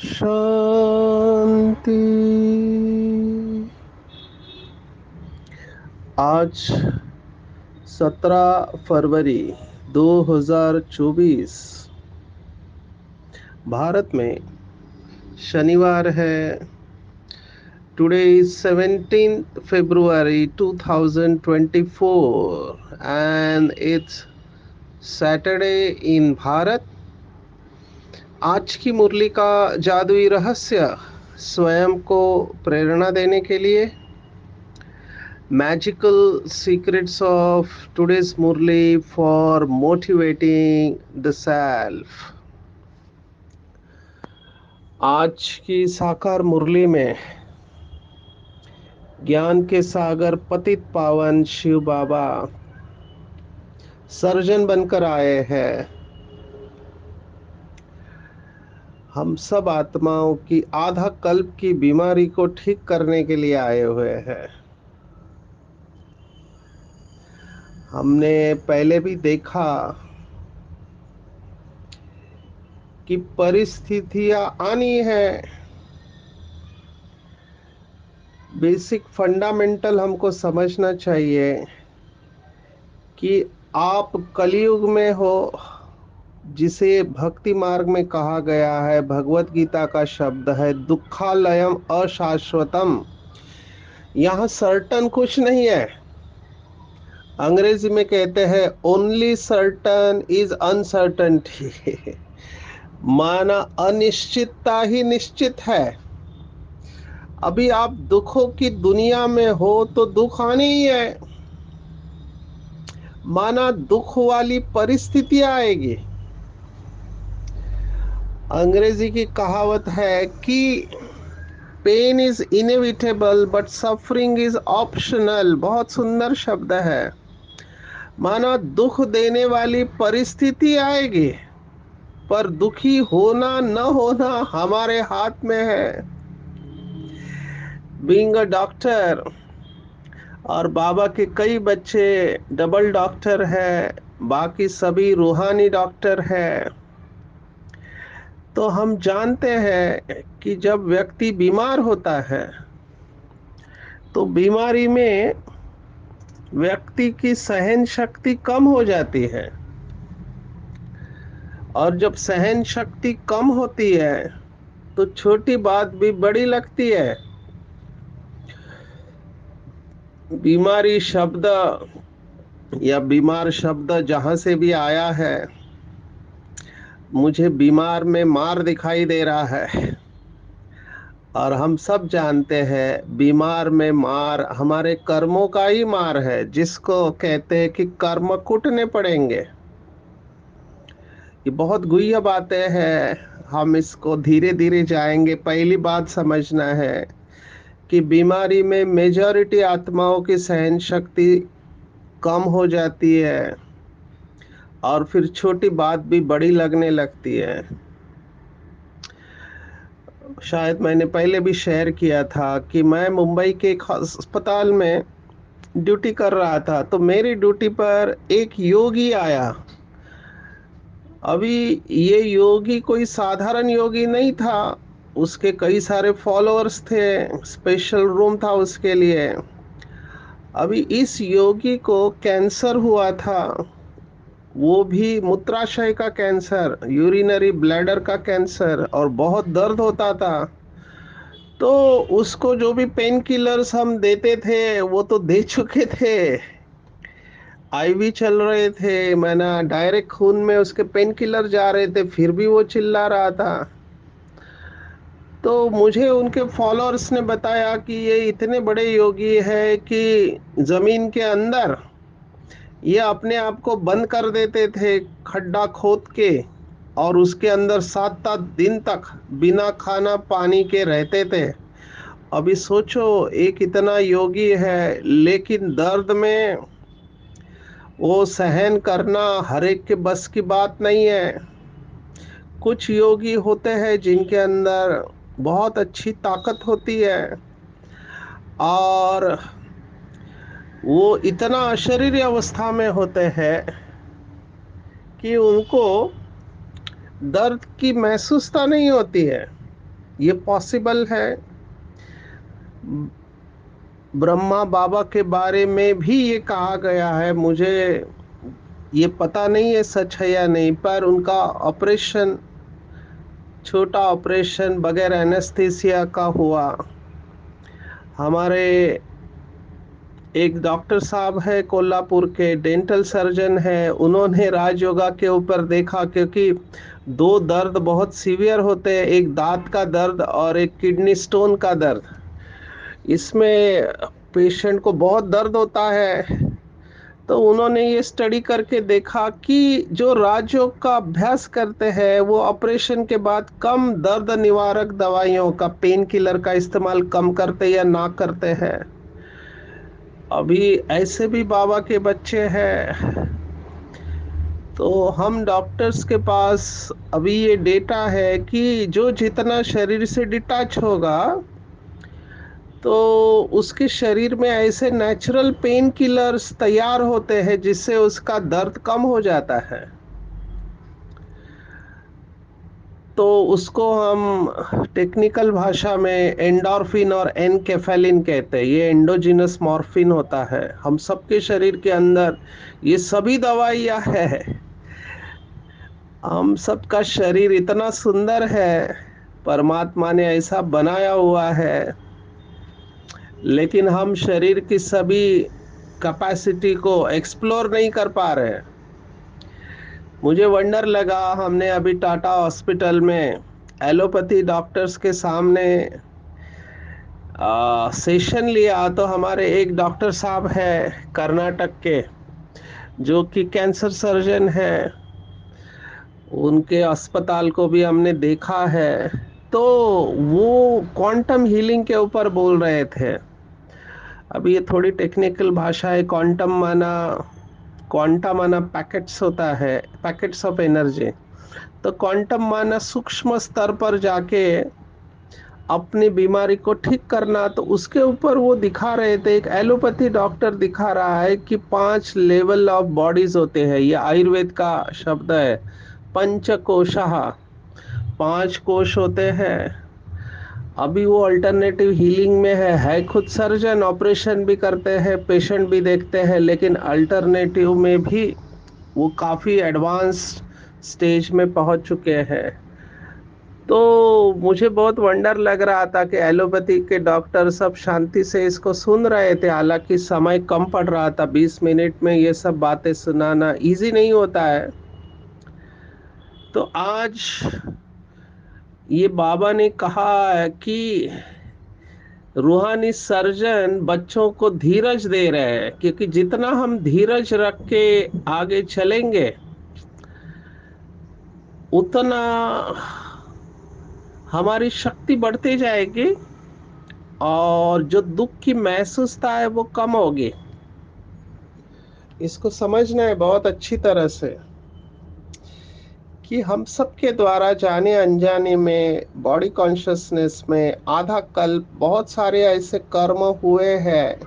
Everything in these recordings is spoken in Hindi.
शांति। आज 17 फरवरी 2024 भारत में शनिवार है। Today is 17th February 2024 and it's Saturday in Bharat. आज की मुरली का जादुई रहस्य स्वयं को प्रेरणा देने के लिए magical secrets of today's Murli for motivating the self। आज की साकार मुरली में ज्ञान के सागर पतित पावन शिव बाबा सर्जन बनकर आए हैं। हम सब आत्माओं की आधा कल्प की बीमारी को ठीक करने के लिए आए हुए हैं। हमने पहले भी देखा कि परिस्थितियां आनी है। बेसिक फंडामेंटल हमको समझना चाहिए कि आप कलयुग में हो, जिसे भक्ति मार्ग में कहा गया है। भगवत गीता का शब्द है दुखालयम अशाश्वतम। यहाँ सर्टन कुछ नहीं है। अंग्रेजी में कहते हैं ओनली सर्टन इज अनसर्टनटी। माना अनिश्चितता ही निश्चित है। अभी आप दुखों की दुनिया में हो तो दुख आनी ही है। माना दुख वाली परिस्थितियां आएगी। अंग्रेजी की कहावत है कि pain is inevitable but suffering is optional. बहुत सुंदर शब्द है। माना दुख देने वाली परिस्थिति आएगी, पर दुखी होना न होना हमारे हाथ में है। बीइंग अ डॉक्टर, और बाबा के कई बच्चे डबल डॉक्टर है, बाकी सभी रूहानी डॉक्टर है। तो हम जानते हैं कि जब व्यक्ति बीमार होता है तो बीमारी में व्यक्ति की सहन शक्ति कम हो जाती है, और जब सहन शक्ति कम होती है तो छोटी बात भी बड़ी लगती है। बीमारी शब्द या बीमार शब्द जहां से भी आया है, मुझे बीमार में मार दिखाई दे रहा है। और हम सब जानते हैं बीमार में मार हमारे कर्मों का ही मार है, जिसको कहते हैं कि कर्म कुटने पड़ेंगे। ये बहुत गुह्य बातें हैं, हम इसको धीरे धीरे जाएंगे। पहली बात समझना है कि बीमारी में मेजॉरिटी आत्माओं की सहन शक्ति कम हो जाती है, और फिर छोटी बात भी बड़ी लगने लगती है। शायद मैंने पहले भी शेयर किया था कि मैं मुंबई के एक अस्पताल में ड्यूटी कर रहा था, तो मेरी ड्यूटी पर एक योगी आया। अभी ये योगी कोई साधारण योगी नहीं था, उसके कई सारे फॉलोअर्स थे, स्पेशल रूम था उसके लिए। अभी इस योगी को कैंसर हुआ था, वो भी मूत्राशय का कैंसर, यूरिनरी ब्लैडर का कैंसर, और बहुत दर्द होता था। तो उसको जो भी पेन किलर्स हम देते थे वो तो दे चुके थे, आईवी चल रहे थे, मैंने डायरेक्ट खून में उसके पेन किलर जा रहे थे, फिर भी वो चिल्ला रहा था। तो मुझे उनके फॉलोअर्स ने बताया कि ये इतने बड़े योगी है कि जमीन के अंदर ये अपने आप को बंद कर देते थे, खड्डा खोद के, और उसके अंदर 7 7 दिन तक बिना खाना पानी के रहते थे। अभी सोचो, एक इतना योगी है लेकिन दर्द में वो सहन करना हर एक के बस की बात नहीं है। कुछ योगी होते हैं जिनके अंदर बहुत अच्छी ताकत होती है और वो इतना अशरीरी अवस्था में होते हैं कि उनको दर्द की महसूसता नहीं होती है। ये पॉसिबल है। ब्रह्मा बाबा के बारे में भी ये कहा गया है, मुझे ये पता नहीं है सच है या नहीं, पर उनका ऑपरेशन, छोटा ऑपरेशन बगैर एनेस्थीसिया का हुआ। हमारे एक डॉक्टर साहब है कोल्हापुर के, डेंटल सर्जन है, उन्होंने राजयोगा के ऊपर देखा, क्योंकि दो दर्द बहुत सीवियर होते हैं, एक दांत का दर्द और एक किडनी स्टोन का दर्द। इसमें पेशेंट को बहुत दर्द होता है। तो उन्होंने ये स्टडी करके देखा कि जो राजयोग का अभ्यास करते हैं वो ऑपरेशन के बाद कम दर्द निवारक दवाइयों का, पेन किलर का इस्तेमाल कम करते या ना करते हैं। अभी ऐसे भी बाबा के बच्चे हैं। तो हम डॉक्टर्स के पास अभी ये डेटा है कि जो जितना शरीर से डिटैच होगा तो उसके शरीर में ऐसे नेचुरल पेन किलर्स तैयार होते हैं जिससे उसका दर्द कम हो जाता है। तो उसको हम टेक्निकल भाषा में एंडोर्फिन और एनकेफेलिन कहते हैं। ये एंडोजिनस मॉर्फिन होता है हम सबके शरीर के अंदर। ये सभी दवाइयाँ है। हम सबका शरीर इतना सुंदर है, परमात्मा ने ऐसा बनाया हुआ है, लेकिन हम शरीर की सभी कैपेसिटी को एक्सप्लोर नहीं कर पा रहे हैं। मुझे वंडर लगा, हमने अभी टाटा हॉस्पिटल में एलोपैथी डॉक्टर्स के सामने सेशन लिया, तो हमारे एक डॉक्टर साहब है कर्नाटक के, जो कि कैंसर सर्जन है, उनके अस्पताल को भी हमने देखा है। तो वो क्वांटम हीलिंग के ऊपर बोल रहे थे। अभी ये थोड़ी टेक्निकल भाषा है। क्वांटम माना, क्वांटा माना पैकेट्स होता है, पैकेट्स ऑफ एनर्जी। तो क्वांटम माना सूक्ष्म स्तर पर जाके अपनी बीमारी को ठीक करना। तो उसके ऊपर वो दिखा रहे थे, एक एलोपैथी डॉक्टर दिखा रहा है कि 5 लेवल ऑफ बॉडीज होते हैं। ये आयुर्वेद का शब्द है, पंचकोशः, 5 कोश होते हैं। अभी वो अल्टरनेटिव हीलिंग में है खुद सर्जन, ऑपरेशन भी करते हैं, पेशेंट भी देखते हैं, लेकिन अल्टरनेटिव में भी वो काफ़ी एडवांस स्टेज में पहुंच चुके हैं। तो मुझे बहुत वंडर लग रहा था कि एलोपैथी के डॉक्टर सब शांति से इसको सुन रहे थे। हालांकि समय कम पड़ रहा था, 20 मिनट में ये सब बातें सुनाना इजी नहीं होता है। तो आज ये बाबा ने कहा है कि रूहानी सर्जन बच्चों को धीरज दे रहे हैं, क्योंकि जितना हम धीरज रख के आगे चलेंगे उतना हमारी शक्ति बढ़ती जाएगी और जो दुख की महसूसता है वो कम होगी। इसको समझना है बहुत अच्छी तरह से कि हम सबके द्वारा जाने अनजाने में, बॉडी कॉन्शियसनेस में आधा कल्प बहुत सारे ऐसे कर्म हुए हैं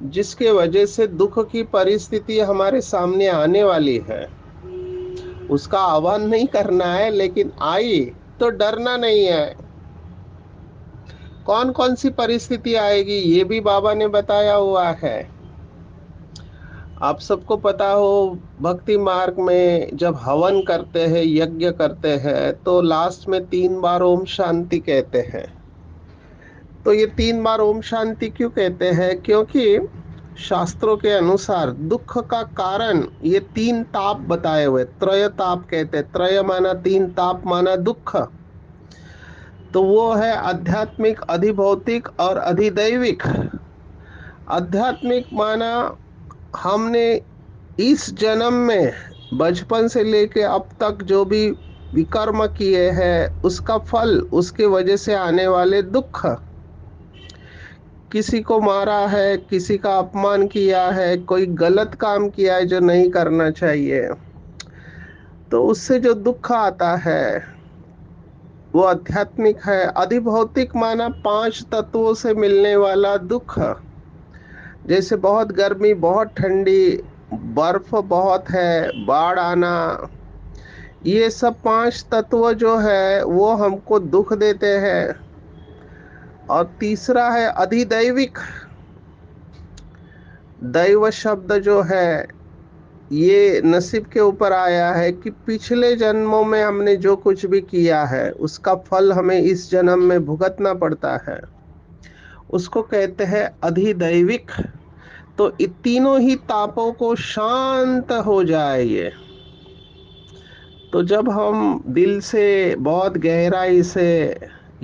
जिसके वजह से दुख की परिस्थिति हमारे सामने आने वाली है। उसका आह्वान नहीं करना है, लेकिन आई तो डरना नहीं है। कौन कौन सी परिस्थिति आएगी ये भी बाबा ने बताया हुआ है। आप सबको पता हो, भक्ति मार्ग में जब हवन करते हैं, यज्ञ करते हैं, तो लास्ट में 3 बार ओम शांति कहते हैं। तो ये 3 बार ओम शांति क्यों कहते हैं? क्योंकि शास्त्रों के अनुसार दुख का कारण ये 3 ताप बताए हुए, त्रय ताप कहते हैं। त्रय माना 3, ताप माना दुख। तो वो है आध्यात्मिक, अधिभौतिक और अधिदैविक। आध्यात्मिक माना हमने इस जन्म में बचपन से लेके अब तक जो भी विकर्म किए हैं उसका फल, उसके वजह से आने वाले दुख, किसी को मारा है, किसी का अपमान किया है, कोई गलत काम किया है जो नहीं करना चाहिए, तो उससे जो दुख आता है वो आध्यात्मिक है। अधिभौतिक माना पांच तत्वों से मिलने वाला दुख, जैसे बहुत गर्मी, बहुत ठंडी, बर्फ बहुत है, बाढ़ आना, ये सब पांच तत्व जो है वो हमको दुख देते हैं। और तीसरा है अधिदैविक। दैव शब्द जो है ये नसीब के ऊपर आया है कि पिछले जन्मों में हमने जो कुछ भी किया है उसका फल हमें इस जन्म में भुगतना पड़ता है, उसको कहते हैं अधिदैविक। तो इन तीनों ही तापों को शांत हो जाए ये, तो जब हम दिल से बहुत गहराई से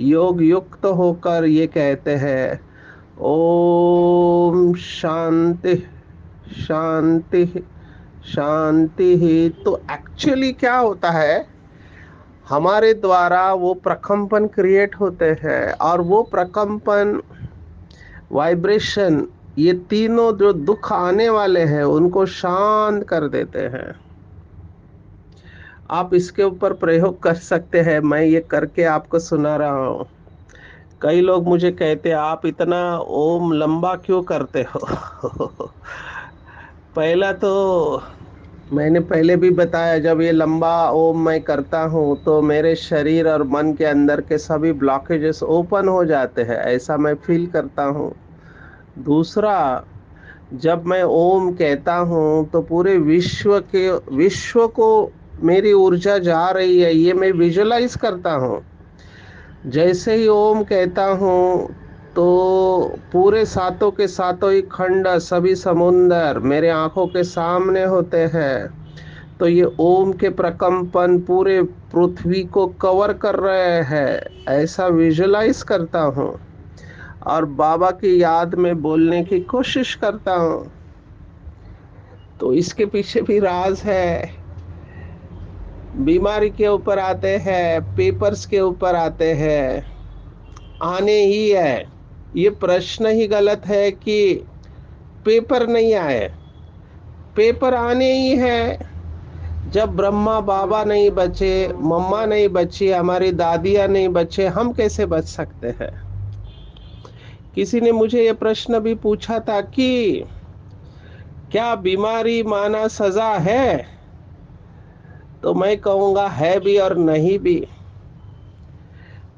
योग युक्त होकर ये कहते हैं ओम शांति शांति शांति ही, तो एक्चुअली क्या होता है, हमारे द्वारा वो प्रकंपन क्रिएट होते हैं और वो प्रकंपन, वाइब्रेशन, ये तीनों जो दुख आने वाले हैं उनको शांत कर देते हैं। आप इसके ऊपर प्रयोग कर सकते हैं, मैं ये करके आपको सुना रहा हूँ। कई लोग मुझे कहते हैं आप इतना ओम लंबा क्यों करते हो पहला तो मैंने पहले भी बताया, जब ये लंबा ओम मैं करता हूँ तो मेरे शरीर और मन के अंदर के सभी ब्लॉकेजेस ओपन हो जाते हैं, ऐसा मैं फील करता हूँ। दूसरा, जब मैं ओम कहता हूँ तो पूरे विश्व को मेरी ऊर्जा जा रही है, ये मैं विजुलाइज करता हूँ। जैसे ही ओम कहता हूँ तो पूरे सातों के सातों ही खंड, सभी समुंदर मेरे आंखों के सामने होते हैं। तो ये ओम के प्रकंपन पूरे पृथ्वी को कवर कर रहे हैं, ऐसा विजुलाइज करता हूँ और बाबा की याद में बोलने की कोशिश करता हूँ। तो इसके पीछे भी राज है। बीमारी के ऊपर आते हैं, पेपर्स के ऊपर आते हैं, आने ही है। ये प्रश्न ही गलत है कि पेपर नहीं आए, पेपर आने ही है। जब ब्रह्मा बाबा नहीं बचे, मम्मा नहीं बची, हमारी दादियां नहीं बचे, हम कैसे बच सकते हैं। किसी ने मुझे ये प्रश्न भी पूछा था कि क्या बीमारी माना सजा है, तो मैं कहूंगा है भी और नहीं भी।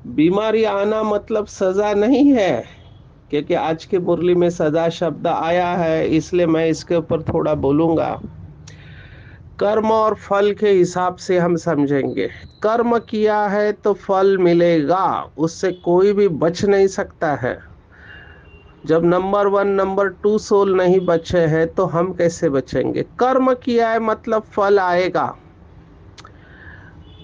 बीमारी आना मतलब सजा नहीं है, क्योंकि आज की मुरली में सजा शब्द आया है, इसलिए मैं इसके ऊपर थोड़ा बोलूंगा। कर्म और फल के हिसाब से हम समझेंगे। कर्म किया है तो फल मिलेगा, उससे कोई भी बच नहीं सकता है। जब number one number two soul नहीं बचे हैं तो हम कैसे बचेंगे। कर्म किया है मतलब फल आएगा।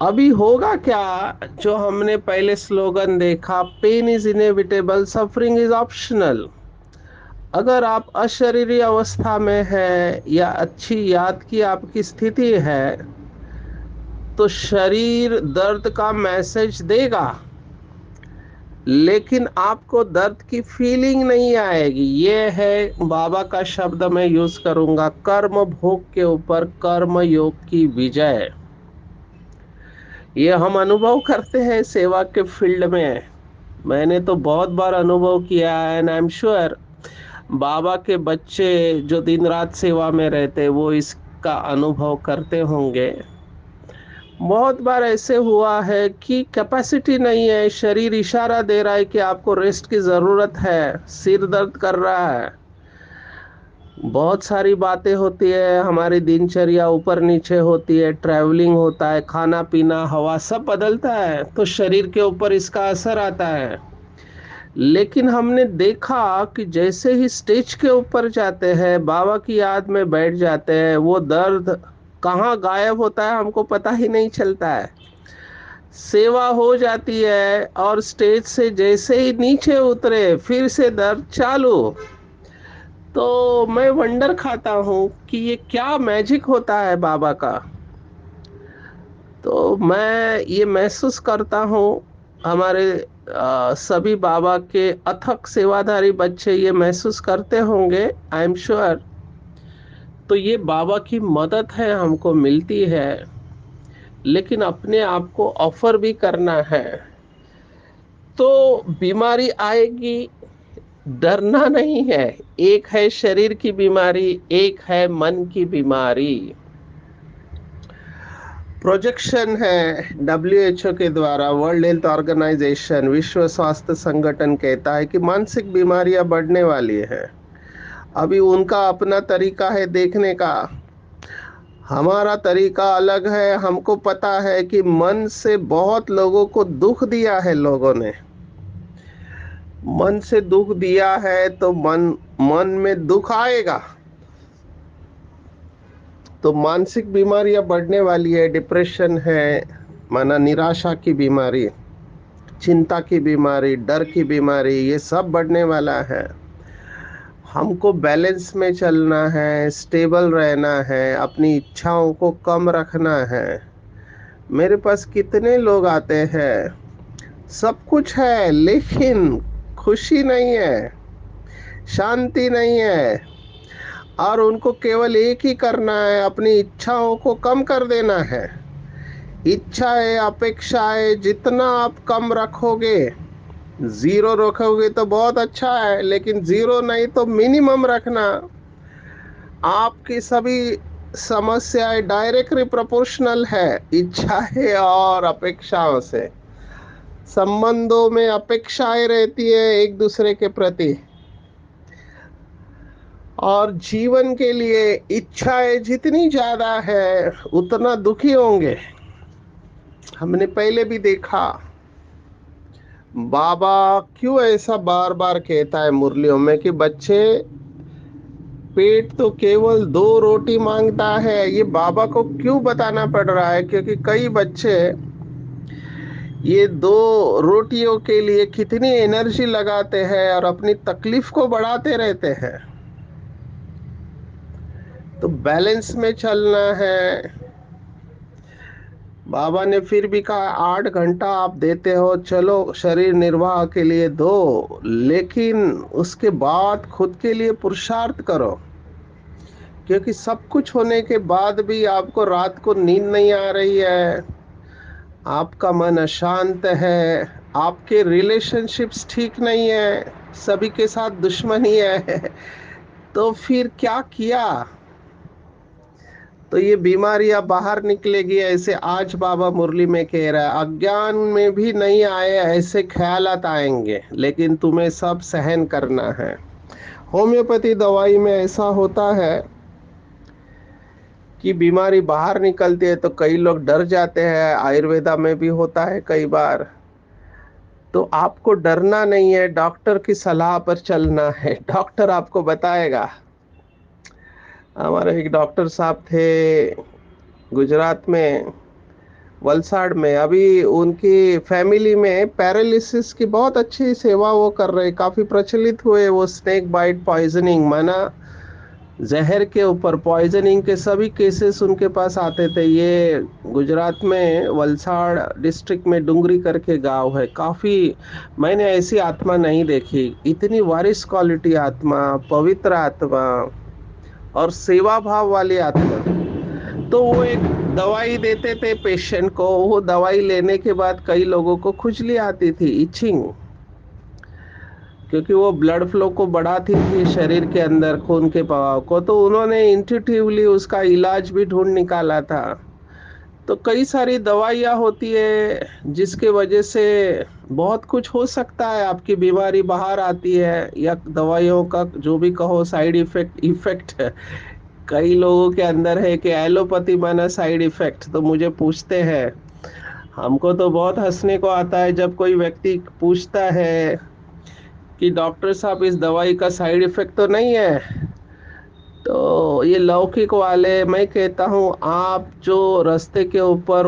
अभी होगा क्या, जो हमने पहले स्लोगन देखा, pain is inevitable, suffering is optional. अगर आप अशरीरी अवस्था में है या अच्छी याद की आपकी स्थिति है तो शरीर दर्द का मैसेज देगा, लेकिन आपको दर्द की फीलिंग नहीं आएगी। ये है बाबा का शब्द मैं यूज करूंगा, कर्म भोग के ऊपर कर्म योग की विजय। ये हम अनुभव करते हैं सेवा के फील्ड में। मैंने तो बहुत बार अनुभव किया है एंड आई एम श्योर बाबा के बच्चे जो दिन रात सेवा में रहते वो इसका अनुभव करते होंगे। बहुत बार ऐसे हुआ है कि कैपेसिटी नहीं है, शरीर इशारा दे रहा है कि आपको रेस्ट की ज़रूरत है, सिर दर्द कर रहा है, बहुत सारी बातें होती है, हमारी दिनचर्या ऊपर नीचे होती है, ट्रैवलिंग होता है, खाना पीना हवा सब बदलता है, तो शरीर के ऊपर इसका असर आता है। लेकिन हमने देखा कि जैसे ही स्टेज के ऊपर जाते हैं, बाबा की याद में बैठ जाते हैं, वो दर्द कहाँ गायब होता है हमको पता ही नहीं चलता है। सेवा हो जाती है और स्टेज से जैसे ही नीचे उतरे फिर से दर्द चालू। तो मैं वंडर खाता हूँ कि ये क्या मैजिक होता है बाबा का। तो मैं ये महसूस करता हूँ, हमारे सभी बाबा के अथक सेवाधारी बच्चे ये महसूस करते होंगे, आई एम श्योर। तो ये बाबा की मदद है, हमको मिलती है, लेकिन अपने आप को ऑफर भी करना है। तो बीमारी आएगी, डरना नहीं है। एक है शरीर की बीमारी, एक है मन की बीमारी। प्रोजेक्शन है डब्ल्यूएचओ के द्वारा, वर्ल्ड हेल्थ ऑर्गेनाइजेशन, विश्व स्वास्थ्य संगठन कहता है कि मानसिक बीमारियां बढ़ने वाली है। अभी उनका अपना तरीका है देखने का, हमारा तरीका अलग है। हमको पता है कि मन से बहुत लोगों को दुख दिया है, लोगों ने मन से दुख दिया है, तो मन मन में दुख आएगा। तो मानसिक बीमारियां बढ़ने वाली है, डिप्रेशन है, माना निराशा की बीमारी, चिंता की बीमारी, डर की बीमारी, ये सब बढ़ने वाला है। हमको बैलेंस में चलना है, स्टेबल रहना है, अपनी इच्छाओं को कम रखना है। मेरे पास कितने लोग आते हैं, सब कुछ है लेकिन खुशी नहीं है, शांति नहीं है, और उनको केवल एक ही करना है, अपनी इच्छाओं को कम कर देना है। इच्छाएं, अपेक्षाएं जितना आप कम रखोगे, जीरो रखोगे तो बहुत अच्छा है, लेकिन जीरो नहीं तो मिनिमम रखना। आपकी सभी समस्याएं डायरेक्टली प्रोपोर्शनल है इच्छाएं और अपेक्षाओं से। संबंधों में अपेक्षाएं रहती है एक दूसरे के प्रति, और जीवन के लिए इच्छाएं जितनी ज्यादा है उतना दुखी होंगे। हमने पहले भी देखा, बाबा क्यों ऐसा बार बार कहता है मुरलियों में कि बच्चे, पेट तो केवल 2 रोटी मांगता है। ये बाबा को क्यों बताना पड़ रहा है? क्योंकि कई बच्चे ये 2 रोटियों के लिए कितनी एनर्जी लगाते हैं और अपनी तकलीफ को बढ़ाते रहते हैं। तो बैलेंस में चलना है। बाबा ने फिर भी कहा 8 घंटा आप देते हो, चलो शरीर निर्वाह के लिए दो, लेकिन उसके बाद खुद के लिए पुरुषार्थ करो। क्योंकि सब कुछ होने के बाद भी आपको रात को नींद नहीं आ रही है, आपका मन अशांत है, आपके रिलेशनशिप्स ठीक नहीं है, सभी के साथ दुश्मनी है, तो फिर क्या किया? तो ये बीमारियां बाहर निकलेगी ऐसे। आज बाबा मुरली में कह रहा है, अज्ञान में भी नहीं आए ऐसे ख्यालात आएंगे, लेकिन तुम्हें सब सहन करना है। होम्योपैथी दवाई में ऐसा होता है कि बीमारी बाहर निकलती है तो कई लोग डर जाते हैं, आयुर्वेदा में भी होता है कई बार। तो आपको डरना नहीं है, डॉक्टर की सलाह पर चलना है, डॉक्टर आपको बताएगा। हमारे एक डॉक्टर साहब थे गुजरात में, वलसाड़ में। अभी उनकी फैमिली में पैरालिसिस की बहुत अच्छी सेवा वो कर रहे, काफी प्रचलित हुए वो। स्नेक बाइट पॉइजनिंग, माना जहर के ऊपर पॉइजनिंग के सभी केसेस उनके पास आते थे। ये गुजरात में वलसाड़ डिस्ट्रिक्ट में डुंगरी करके गांव है। काफी, मैंने ऐसी आत्मा नहीं देखी, इतनी वारिस क्वालिटी आत्मा, पवित्र आत्मा और सेवा भाव वाली आत्मा। तो वो एक दवाई देते थे पेशेंट को, वो दवाई लेने के बाद कई लोगों को खुजली आती थी, इचिंग, क्योंकि वो ब्लड फ्लो को बढ़ाती थी शरीर के अंदर, खून के प्रवाह को। तो उन्होंने इंट्यूटिवली उसका इलाज भी ढूंढ निकाला था। तो कई सारी दवाइयाँ होती है जिसके वजह से बहुत कुछ हो सकता है, आपकी बीमारी बाहर आती है, या दवाइयों का जो भी कहो साइड इफेक्ट इफेक्ट कई लोगों के अंदर है कि एलोपैथी माना साइड इफेक्ट। तो मुझे पूछते हैं, हमको तो बहुत हंसने को आता है जब कोई व्यक्ति पूछता है कि डॉक्टर साहब इस दवाई का साइड इफेक्ट तो नहीं है। तो ये लौकिक वाले, मैं कहता हूँ आप जो रास्ते के ऊपर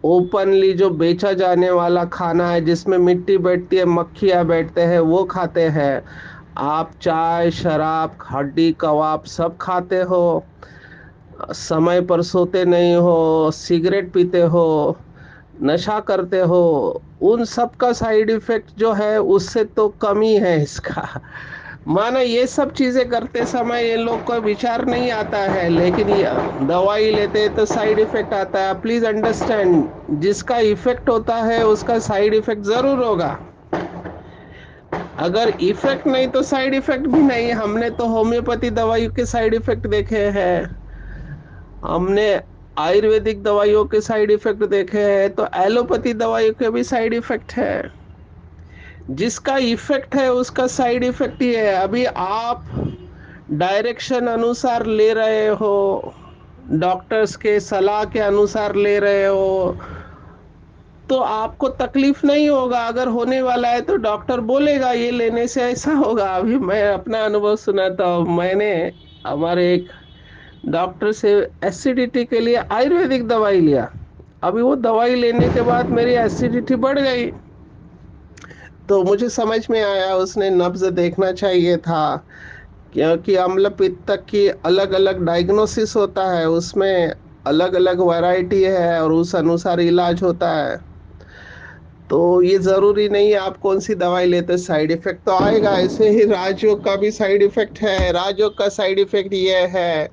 ओपनली जो बेचा जाने वाला खाना है, जिसमें मिट्टी बैठती है, मक्खियाँ बैठते हैं, वो खाते हैं। आप चाय, शराब, हड्डी, कबाब सब खाते हो, समय पर सोते नहीं हो, सिगरेट पीते हो, नशा करते हो, उन सब का साइड इफेक्ट जो है उससे तो कम ही है इसका। माना ये सब चीजें करते समय ये लोग को विचार नहीं आता है, लेकिन ये दवाई लेते हैं तो साइड इफेक्ट आता है। प्लीज अंडरस्टैंड, जिसका इफेक्ट होता है उसका साइड इफेक्ट जरूर होगा। अगर इफेक्ट नहीं तो साइड इफेक्ट भी नहीं। हमने तो होम्योपैथी दवाइयों के साइड इफेक्ट देखे हैं, हमने आयुर्वेदिक दवाइयों के साइड इफेक्ट देखे हैं, तो एलोपैथी दवाइयों के भी साइड इफेक्ट है। जिसका इफेक्ट है उसका साइड इफेक्ट ही है। अभी आप डायरेक्शन अनुसार ले रहे हो, डॉक्टर्स के सलाह के अनुसार ले रहे हो, तो आपको तकलीफ नहीं होगा। अगर होने वाला है तो डॉक्टर बोलेगा ये लेने से ऐसा होगा। अभी मैं अपना अनुभव सुनाता हूँ। मैंने हमारे एक डॉक्टर से एसिडिटी के लिए आयुर्वेदिक दवाई लिया। अभी वो दवाई लेने के बाद मेरी एसिडिटी बढ़ गई, तो मुझे समझ में आया उसने नब्ज देखना चाहिए था, क्योंकि अम्ल पित्त की अलग अलग डायग्नोसिस होता है, उसमें अलग अलग वैरायटी है और उस अनुसार इलाज होता है। तो ये जरूरी नहीं है आप कौन सी दवाई लेते साइड इफेक्ट तो आएगा। ऐसे ही राजयोग का भी साइड इफेक्ट है। राजयोग का साइड इफेक्ट ये है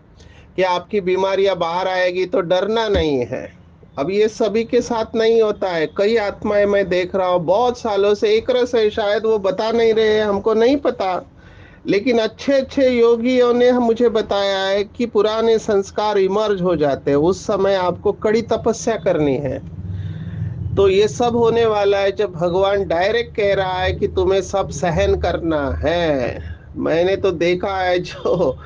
कि आपकी बीमारियां बाहर आएगी तो डरना नहीं है। अब ये सभी के साथ नहीं होता है। कई आत्माएं मैं देख रहा हूँ बहुत सालों से एक रस है, शायद वो बता नहीं रहे हैं, हमको नहीं पता, लेकिन अच्छे अच्छे योगियों ने मुझे बताया है कि पुराने संस्कार इमर्ज हो जाते हैं। उस समय आपको कड़ी तपस्या करनी है। तो ये सब होने वाला है जब भगवान डायरेक्ट कह रहा है कि तुम्हें सब सहन करना है। मैंने तो देखा है जो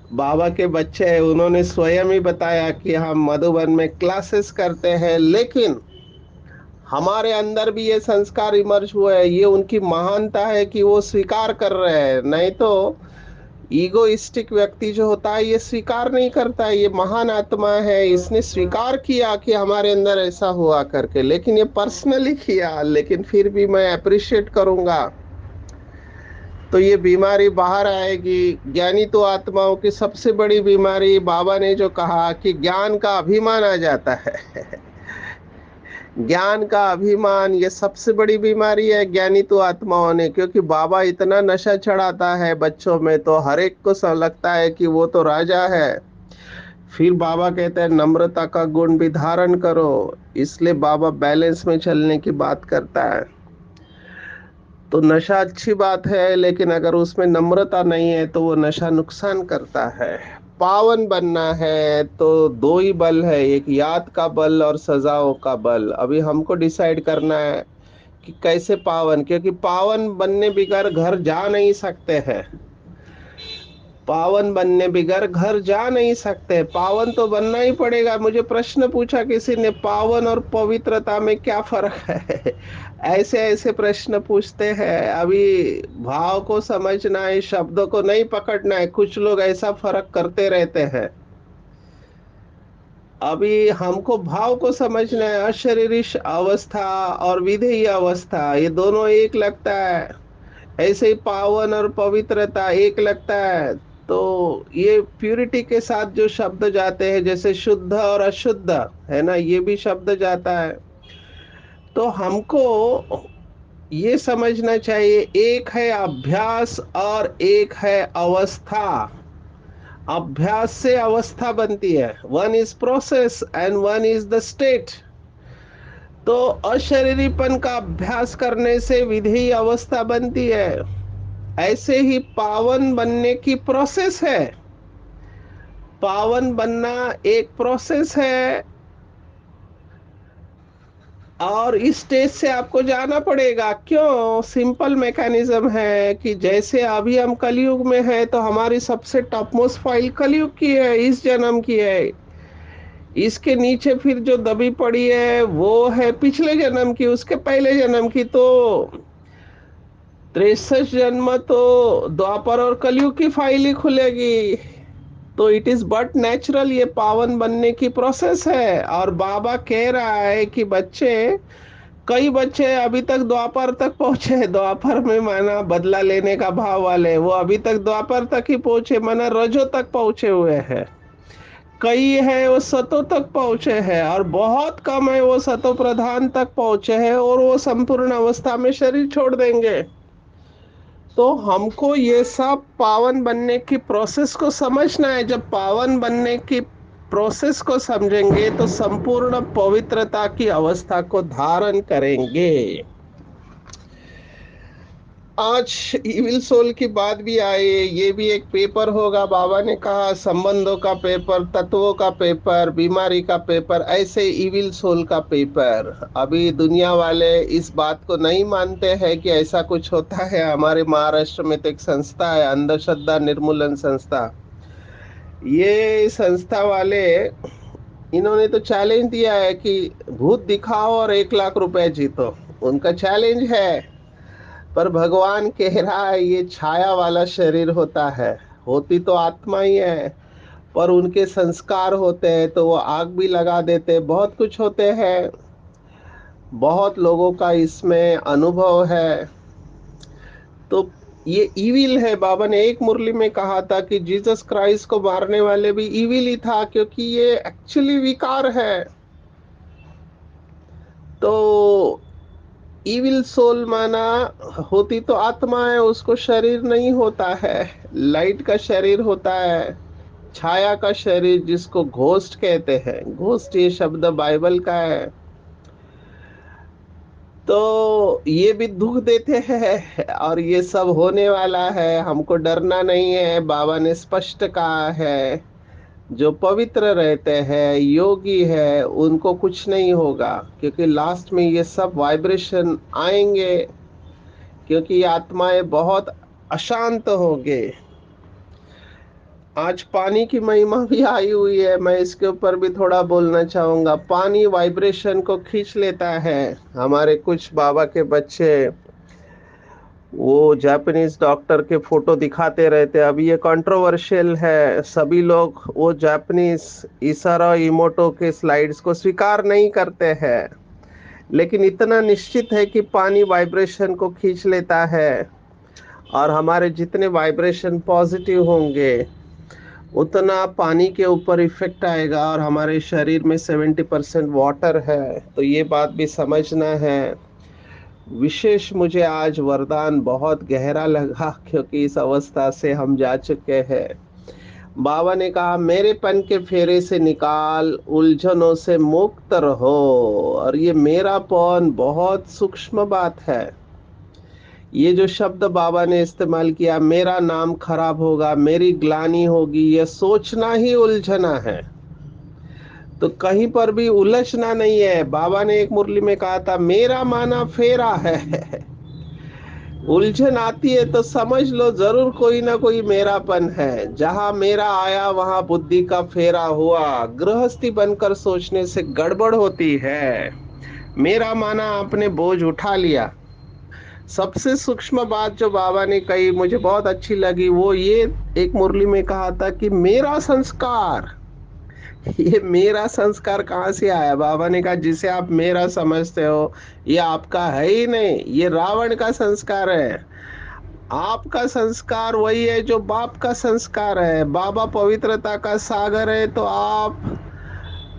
बाबा के बच्चे हैं उन्होंने स्वयं ही बताया कि हम मधुबन में क्लासेस करते हैं, लेकिन हमारे अंदर भी ये संस्कार इमर्ज हुए हैं। ये उनकी महानता है कि वो स्वीकार कर रहे हैं, नहीं तो ईगोइस्टिक व्यक्ति जो होता है ये स्वीकार नहीं करता है। ये महान आत्मा है, इसने स्वीकार किया कि हमारे अंदर ऐसा हुआ करके, लेकिन ये पर्सनली किया, लेकिन फिर भी मैं अप्रिशिएट करूंगा। तो ये बीमारी बाहर आएगी। ज्ञानी तो आत्माओं की सबसे बड़ी बीमारी, बाबा ने जो कहा कि ज्ञान का अभिमान आ जाता है। ज्ञान का अभिमान ये सबसे बड़ी बीमारी है ज्ञानी तो आत्माओं ने, क्योंकि बाबा इतना नशा चढ़ाता है बच्चों में तो हर एक को सब लगता है कि वो तो राजा है। फिर बाबा कहते हैं नम्रता का गुण भी धारण करो, इसलिए बाबा बैलेंस में चलने की बात करता है। तो नशा अच्छी बात है, लेकिन अगर उसमें नम्रता नहीं है तो वो नशा नुकसान करता है। पावन बनना है तो दो ही बल है, एक याद का बल और सजाओं का बल। अभी हमको डिसाइड करना है कि कैसे पावन, क्योंकि पावन बनने बगैर घर जा नहीं सकते हैं। पावन बनने बगैर घर जा नहीं सकते, पावन तो बनना ही पड़ेगा। मुझे प्रश्न पूछा किसी ने, पावन और पवित्रता में क्या फर्क है? ऐसे ऐसे प्रश्न पूछते हैं। अभी भाव को समझना है, शब्दों को नहीं पकड़ना है। कुछ लोग ऐसा फर्क करते रहते हैं। अभी हमको भाव को समझना है। अशरीरिक अवस्था और विधेय अवस्था ये दोनों एक लगता है, ऐसे ही पावन और पवित्रता एक लगता है। तो ये प्यूरिटी के साथ जो शब्द जाते हैं, जैसे शुद्ध और अशुद्ध है ना, ये भी शब्द जाता है। तो हमको ये समझना चाहिए, एक है अभ्यास और एक है अवस्था। अभ्यास से अवस्था बनती है। One is process and one is the state. तो अशरीरीपन का अभ्यास करने से विधेय अवस्था बनती है। ऐसे ही पावन बनने की प्रोसेस है। पावन बनना एक प्रोसेस है, और इस स्टेज से आपको जाना पड़ेगा। क्यों? सिंपल मैकेनिज्म है कि जैसे अभी हम कलयुग में है तो हमारी सबसे टॉप मोस्ट फाइल कलयुग की है, इस जन्म की है। इसके नीचे फिर जो दबी पड़ी है वो है पिछले जन्म की, उसके पहले जन्म की। तो 63 जन्म तो द्वापर और कलयुग की फाइल ही खुलेगी। तो इट इज बट नेचुरल, ये पावन बनने की प्रोसेस है। और बाबा कह रहा है कि बच्चे, कई बच्चे अभी तक द्वापर तक पहुंचे। द्वापर में माना बदला लेने का भाव वाले, वो अभी तक द्वापर तक ही पहुंचे, माना रजो तक पहुंचे हुए हैं। कई है वो सतों तक पहुंचे हैं और बहुत कम है वो सतो प्रधान तक पहुंचे हैं और वो संपूर्ण अवस्था में शरीर छोड़ देंगे। तो हमको ये सब पावन बनने की प्रोसेस को समझना है। जब पावन बनने की प्रोसेस को समझेंगे तो संपूर्ण पवित्रता की अवस्था को धारण करेंगे। आज इविल सोल की बात भी आई, ये भी एक पेपर होगा। बाबा ने कहा संबंधों का पेपर, तत्वों का पेपर, बीमारी का पेपर, ऐसे इविल सोल का पेपर। अभी दुनिया वाले इस बात को नहीं मानते हैं कि ऐसा कुछ होता है। हमारे महाराष्ट्र में तो एक संस्था है, अंधश्रद्धा निर्मूलन संस्था। ये संस्था वाले, इन्होंने तो चैलेंज दिया है कि भूत दिखाओ और 1 लाख रुपए जीतो। उनका चैलेंज है। पर भगवान कह रहा है ये छाया वाला शरीर होता है, होती तो आत्मा ही है। पर उनके संस्कार होते हैं तो वो आग भी लगा देते हैं, बहुत कुछ होते हैं। बहुत लोगों का इसमें अनुभव है। तो ये इविल है। बाबा ने एक मुरली में कहा था कि जीसस क्राइस्ट को मारने वाले भी इविल ही था, क्योंकि ये एक्चुअली विकार है। तो इविल सोल माना होती तो आत्मा है, उसको शरीर नहीं होता है। लाइट का शरीर होता है, छाया का शरीर, जिसको घोस्ट कहते हैं। घोस्ट ये शब्द बाइबल का है। तो ये भी दुख देते हैं और ये सब होने वाला है। हमको डरना नहीं है। बाबा ने स्पष्ट कहा है जो पवित्र रहते हैं, योगी है, उनको कुछ नहीं होगा, क्योंकि लास्ट में ये सब वाइब्रेशन आएंगे। क्योंकि ये आत्माएं बहुत अशांत होंगे। आज पानी की महिमा भी आई हुई है, मैं इसके ऊपर भी थोड़ा बोलना चाहूंगा। पानी वाइब्रेशन को खींच लेता है। हमारे कुछ बाबा के बच्चे वो जापानीज डॉक्टर के फोटो दिखाते रहते हैं। अभी ये कंट्रोवर्शियल है। सभी लोग वो जापानीज इसारा इमोटो के स्लाइड्स को स्वीकार नहीं करते हैं, लेकिन इतना निश्चित है कि पानी वाइब्रेशन को खींच लेता है। और हमारे जितने वाइब्रेशन पॉजिटिव होंगे उतना पानी के ऊपर इफेक्ट आएगा। और हमारे शरीर में 70% वाटर है, तो ये बात भी समझना है। विशेष मुझे आज वरदान बहुत गहरा लगा, क्योंकि इस अवस्था से हम जा चुके हैं। बाबा ने कहा मेरेपन के फेरे से निकाल, उलझनों से मुक्त रहो। और ये मेरापन बहुत सूक्ष्म बात है। ये जो शब्द बाबा ने इस्तेमाल किया, मेरा नाम खराब होगा, मेरी ग्लानि होगी, ये सोचना ही उलझना है। तो कहीं पर भी उलझना नहीं है। बाबा ने एक मुरली में कहा था मेरा माना फेरा है। उलझन आती है तो समझ लो जरूर कोई ना कोई मेरापन है। जहां मेरा आया वहां बुद्धि का फेरा हुआ। गृहस्थी बनकर सोचने से गड़बड़ होती है। मेरा माना आपने बोझ उठा लिया। सबसे सूक्ष्म बात जो बाबा ने कही मुझे बहुत अच्छी लगी, वो ये एक मुरली में कहा था कि मेरा संस्कार। ये मेरा संस्कार कहाँ से आया? बाबा ने कहा जिसे आप मेरा समझते हो ये आपका है ही नहीं, ये रावण का संस्कार है। आपका संस्कार वही है जो बाप का संस्कार है। बाबा पवित्रता का सागर है, तो आप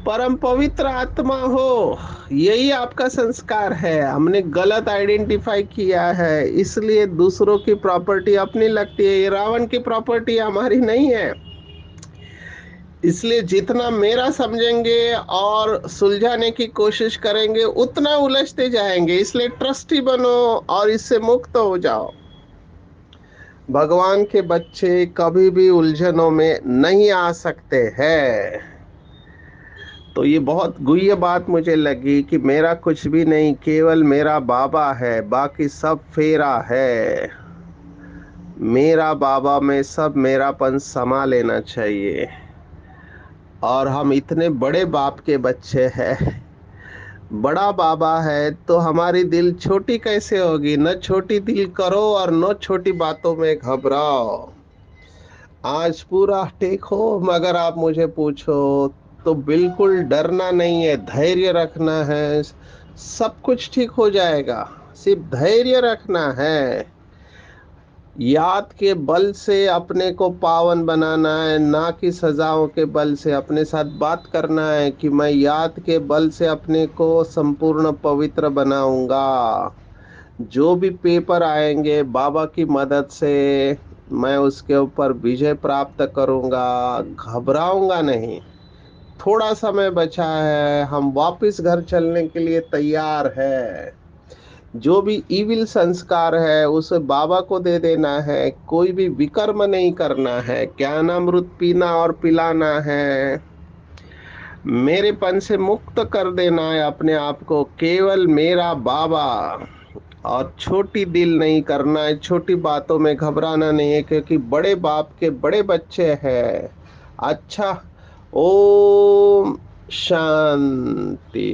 परम पवित्र आत्मा हो। यही आपका संस्कार है। हमने गलत आइडेंटिफाई किया है, इसलिए दूसरों की प्रॉपर्टी अपनी लगती है। ये रावण की प्रॉपर्टी हमारी नहीं है। इसलिए जितना मेरा समझेंगे और सुलझाने की कोशिश करेंगे उतना उलझते जाएंगे। इसलिए ट्रस्टी बनो और इससे मुक्त हो जाओ। भगवान के बच्चे कभी भी उलझनों में नहीं आ सकते हैं। तो ये बहुत गुह्य बात मुझे लगी कि मेरा कुछ भी नहीं, केवल मेरा बाबा है, बाकी सब फेरा है। मेरा बाबा में सब मेरापन समा लेना चाहिए। और हम इतने बड़े बाप के बच्चे हैं। बड़ा बाबा है तो हमारी दिल छोटी कैसे होगी? न छोटी दिल करो और न छोटी बातों में घबराओ। आज पूरा ठीक हो, मगर आप मुझे पूछो तो बिल्कुल डरना नहीं है, धैर्य रखना है। सब कुछ ठीक हो जाएगा, सिर्फ धैर्य रखना है। याद के बल से अपने को पावन बनाना है, ना कि सजाओं के बल से। अपने साथ बात करना है कि मैं याद के बल से अपने को संपूर्ण पवित्र बनाऊंगा। जो भी पेपर आएंगे बाबा की मदद से मैं उसके ऊपर विजय प्राप्त करूंगा, घबराऊंगा नहीं। थोड़ा समय बचा है, हम वापस घर चलने के लिए तैयार है। जो भी इविल संस्कार है उसे बाबा को दे देना है, कोई भी विकर्म नहीं करना है, ज्ञानामृत पीना और पिलाना है, मेरेपन से मुक्त कर देना है अपने आप को, केवल मेरा बाबा। और छोटी दिल नहीं करना है, छोटी बातों में घबराना नहीं है, क्योंकि बड़े बाप के बड़े बच्चे हैं। अच्छा, ओम शांति।